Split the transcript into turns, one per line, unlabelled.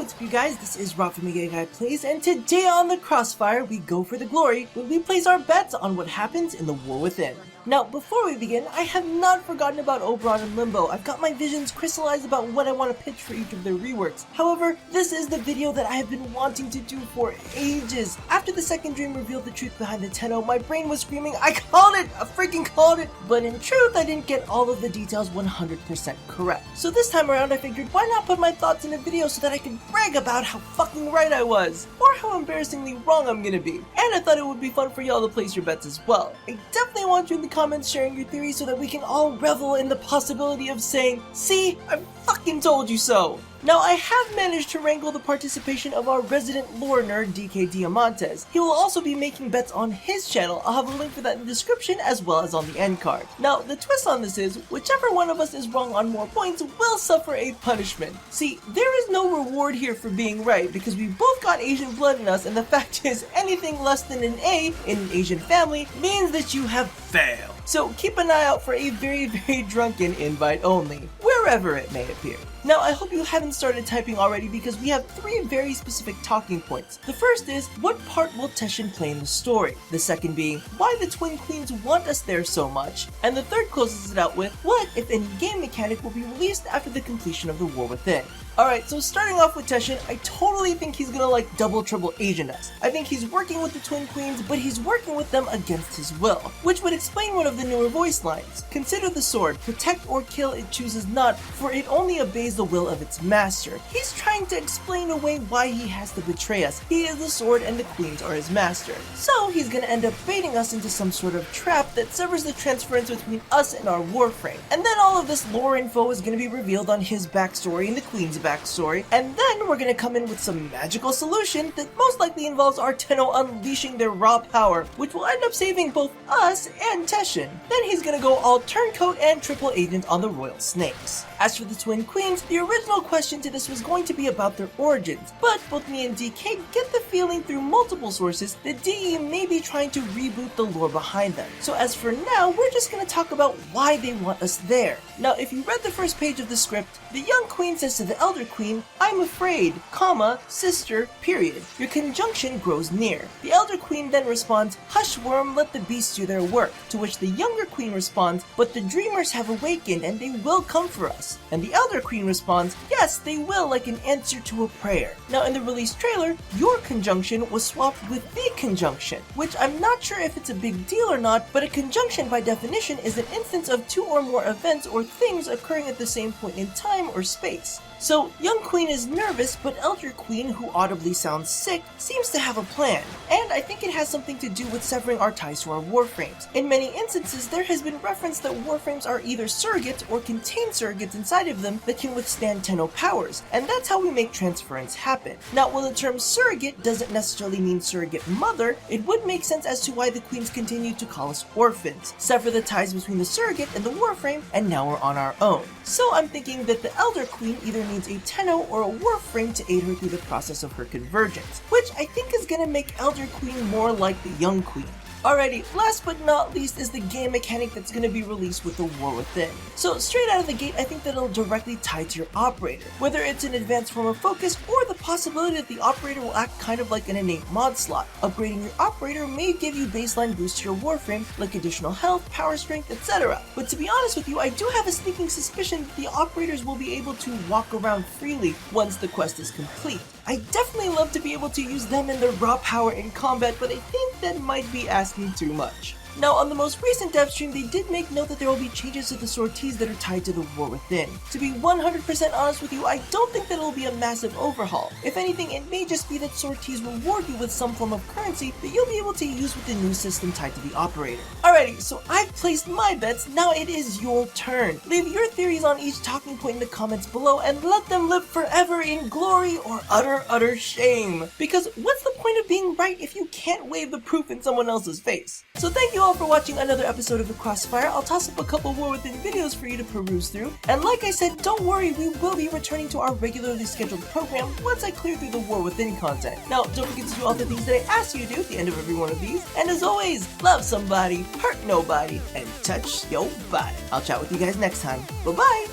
what's up you guys, this is Rob from DKdiamantes, and today on the Crossfire, we go for the glory when we place our bets on what happens in the War Within. Now, before we begin, I have not forgotten about Oberon and Limbo. I've got my visions crystallized about what I want to pitch for each of their reworks. However, this is the video that I have been wanting to do for ages. After the second dream revealed the truth behind the Tenno, my brain was screaming, I called it! I freaking called it! But in truth, I didn't get all of the details 100% correct. So this time around, I figured, why not put my thoughts in a video so that I could brag about how fucking right I was, or how embarrassingly wrong I'm gonna be. And I thought it would be fun for y'all to place your bets as well. I definitely want you in the comments sharing your theories so that we can all revel in the possibility of saying, see, I fucking told you so. Now, I have managed to wrangle the participation of our resident lore nerd, DKdiamantes. He will also be making bets on his channel. I'll have a link for that in the description as well as on the end card. Now, the twist on this is, whichever one of us is wrong on more points will suffer a punishment. See, there is no reward here for being right because we both got Asian blood in us, and the fact is, anything less than an A in an Asian family means that you have failed. So keep an eye out for a very drunken invite only, wherever it may appear. Now, I hope you haven't started typing already because we have 3 very specific talking points. The first is, what part will Teshin play in the story? The second being, why the Twin Queens want us there so much? And the third closes it out with, what, if any, game mechanic will be released after the completion of the War Within? Alright, so starting off with Teshin, I totally think he's gonna like double Asian us. I think he's working with the Twin Queens, but he's working with them against his will, which would explain one of the newer voice lines. Consider the sword, protect or kill it chooses not, for it only obeys the will of its master. He's trying to explain away why he has to betray us. He is the sword and the queens are his master. So he's gonna end up baiting us into some sort of trap that severs the transference between us and our Warframe. And then all of this lore info is gonna be revealed on his backstory and the queen's backstory, and then we're gonna come in with some magical solution that most likely involves our Tenno unleashing their raw power, which will end up saving both us and Teshin. Then he's gonna go all turncoat and triple agent on the royal snakes. As for the Twin Queens, the original question to this was going to be about their origins, but both me and DK get the feeling through multiple sources that DE may be trying to reboot the lore behind them. So as for now, we're just gonna talk about why they want us there. Now, if you read the first page of the script, the young queen says to the elder queen, I'm afraid, comma, sister, period. Your conjunction grows near. The elder queen then responds, hush worm, let the beasts do their work, to which the younger queen responds, but the dreamers have awakened and they will come for us. And the elder queen responds, yes, they will, like an answer to a prayer. Now in the release trailer, your conjunction was swapped with the conjunction, which I'm not sure if it's a big deal or not, but a conjunction by definition is an instance of 2 or more events or things occurring at the same point in time or space. So, young queen is nervous, but elder queen, who audibly sounds sick, seems to have a plan. And I think it has something to do with severing our ties to our warframes. In many instances, there has been reference that warframes are either surrogates or contain surrogates inside of them that can withstand Tenno powers, and that's how we make transference happen. Now, while the term surrogate doesn't necessarily mean surrogate mother, it would make sense as to why the queens continue to call us orphans, sever the ties between the surrogate and the warframe, and now we're on our own. So I'm thinking that the elder queen either needs a Tenno or a Warframe to aid her through the process of her convergence, which I think is gonna make Elder Queen more like the Young Queen. Alrighty, last but not least is the game mechanic that's going to be released with the War Within. So straight out of the gate, I think that it'll directly tie to your operator, whether it's an advanced form of focus or the possibility that the operator will act kind of like an innate mod slot. Upgrading your operator may give you baseline boosts to your Warframe, like additional health, power strength, etc. But to be honest with you, I do have a sneaking suspicion that the operators will be able to walk around freely once the quest is complete. I definitely love to be able to use them and their raw power in combat, but I think that might be asking too much. Now, on the most recent dev stream, they did make note that there will be changes to the sorties that are tied to the War Within. To be 100% honest with you, I don't think that it will be a massive overhaul. If anything, it may just be that sorties reward you with some form of currency that you'll be able to use with the new system tied to the operator. Alrighty, so I've placed my bets, now it is your turn. Leave your theories on each talking point in the comments below and let them live forever in glory or utter shame. Because what's the point of being right if you can't wave the proof in someone else's face? So thank you all for watching another episode of The Crossfire. I'll toss up a couple War Within videos for you to peruse through. And like I said, don't worry, we will be returning to our regularly scheduled program once I clear through the War Within content. Now, don't forget to do all the things that I ask you to do at the end of every one of these. And as always, love somebody, hurt nobody, and touch your body. I'll chat with you guys next time. Bye-bye!